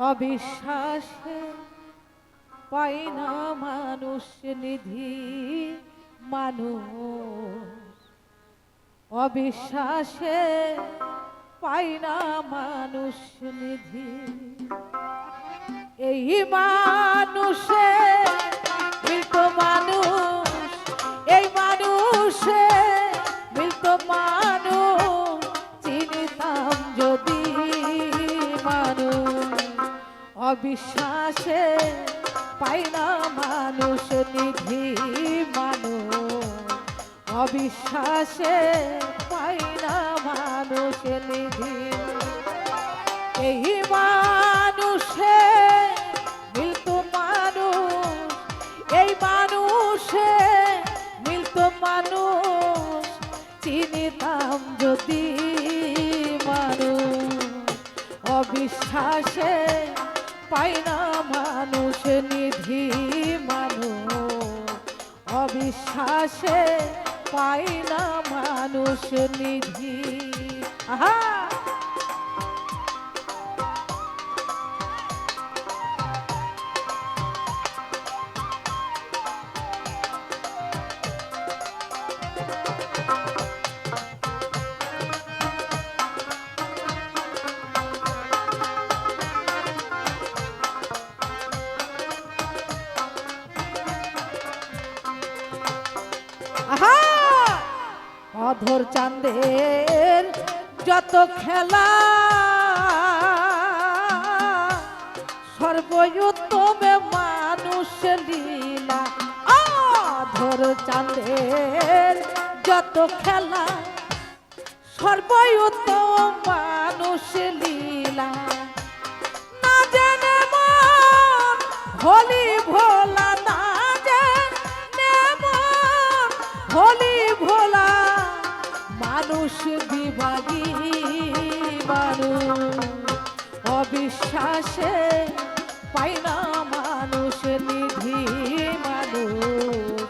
অবিশ্বাসে পাই না মানুষ নিধি মানুষ, অবিশ্বাসে পাই না মানুষ নিধি। এই মানুষে মিলত মানুষ, এই মানুষে মিলত মানুষ, চিনিতাম যদি মানুষ। অবিশ্বাসে পাই না মানুষ নিধি মানুষ, অবিশ্বাসে পাই না মানুষ নিধি। এই মানুষে মিলত মানুষ, এই মানুষে মিলত মানুষ, চিনিতাম যদি মানুষ। অবিশ্বাসে পাই না মানুষ নিধি মানুষ, অবিশ্বাসে পাই না মানুষ নিধি। আহা অধর চাঁদের যত খেলা, সর্বোত্তমে মানুষ লীলা। অধর চাঁদের যত খেলা, সর্বোত্তম মানুষ লীলা। না জেনে মন হলি ভোলা, না জেনে মন হলি ভোলা, মানুষ বিভাগী মানুষ। অবিশ্বাসে পাই না মানুষ নিধি মানুষ,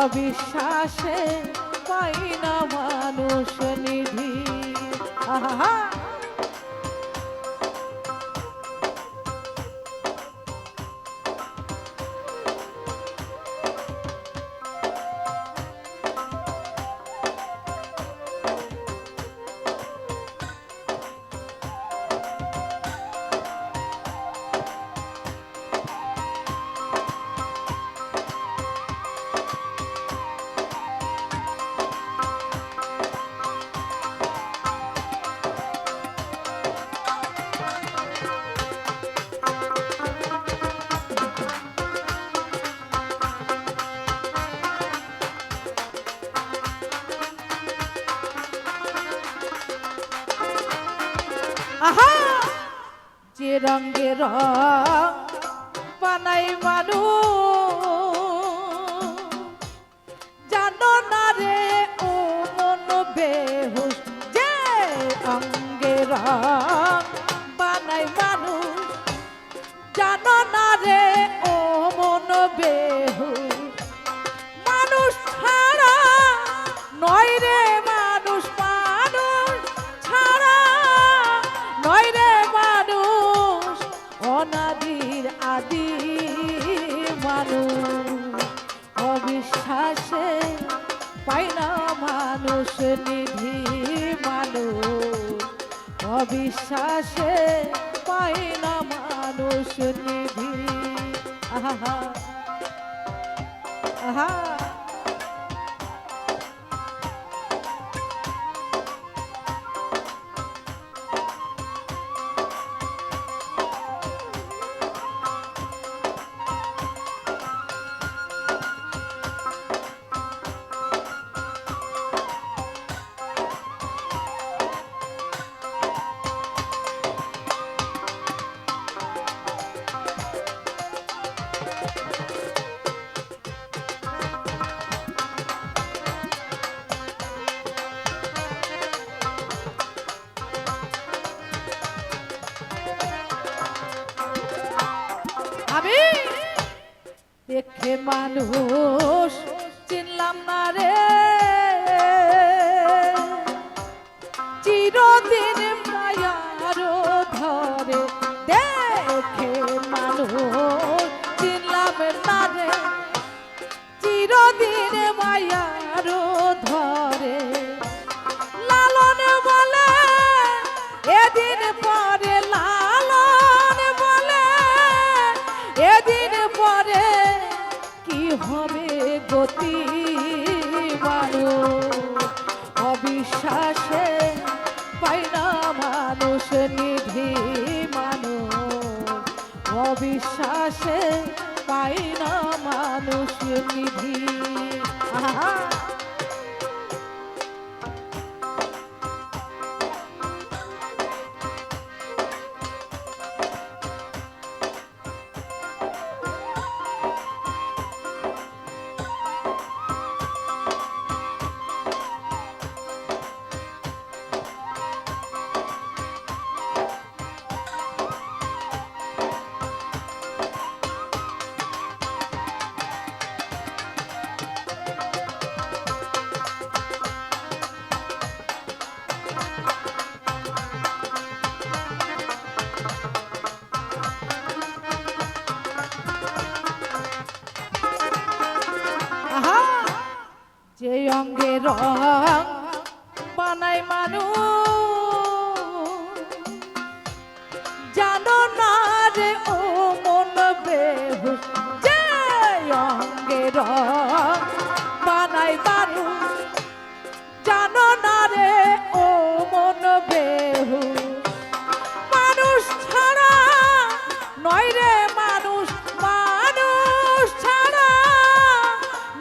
অবিশ্বাসে পাই না মানুষ নিধি। আহা আহা যে রঙে রং বানাই মানুষ, জানো না রে ও মন বেহুশ। যে অঙ্গে রং বানাই মানুষ, জানো না রে ও মন বেহুশ। মানুষ ছাড়া নয় রে মানুষ, মানুষ ছাড়া নয় রে মানুষ, অনাদির আদি মানুষ। অবিশ্বাসে পাই না মানুষ নিধি মানুষ, অবিশ্বাসে পাই না মানুষ নিধি। আহা আহা আমি দেখে মানুষ চিনলাম না রে, চিরদিন মায়ার ধরে দেখে মানুষ চিনলাম না রে চিরদিন মায়ার ধরে লালন বলে এদিন পরে লালন বলে এদিন পরে কি হবে গতি মানুষ অবিশ্বাসে পাই না মানুষ নিধি মানুষ অবিশ্বাসে পাই না মানুষ নিধি আহা যে অঙ্গে রং বানাই মানুষ জানো না রে ও মন বেহুশ যে অঙ্গে রং বানাই মানুষ জানো না রে ও মন বেহুশ মানুষ ছাড়া নয় রে মানুষ মানুষ ছাড়া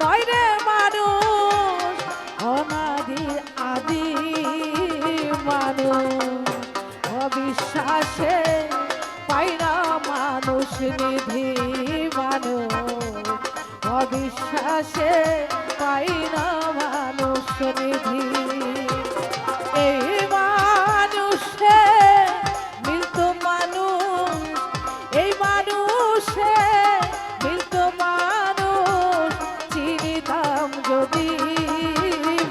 নয় রে মানুষ অনাদি আদি মানুষ অবিশ্বাসে পাই না মানুষ নিধি মানুষ অবিশ্বাসে পাই না মানুষ নিধি এই মানুষে মিলতো মানুষ এই মানুষে মিলতো মানুষ চিনিতাম যদি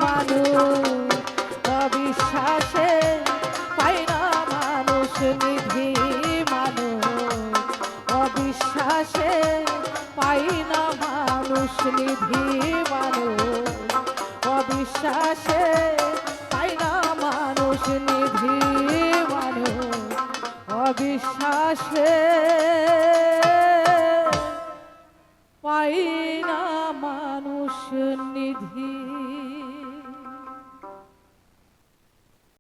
মানুষ অবিশ্বাসে পাই না মানুষ নিধি মানুষ অবিশ্বাসে পাই না মানুষ নিধি মানুষ অবিশ্বাসে পাই না মানুষ নিধি মানুষ অবিশ্বাসে পাই না মানুষ নিধি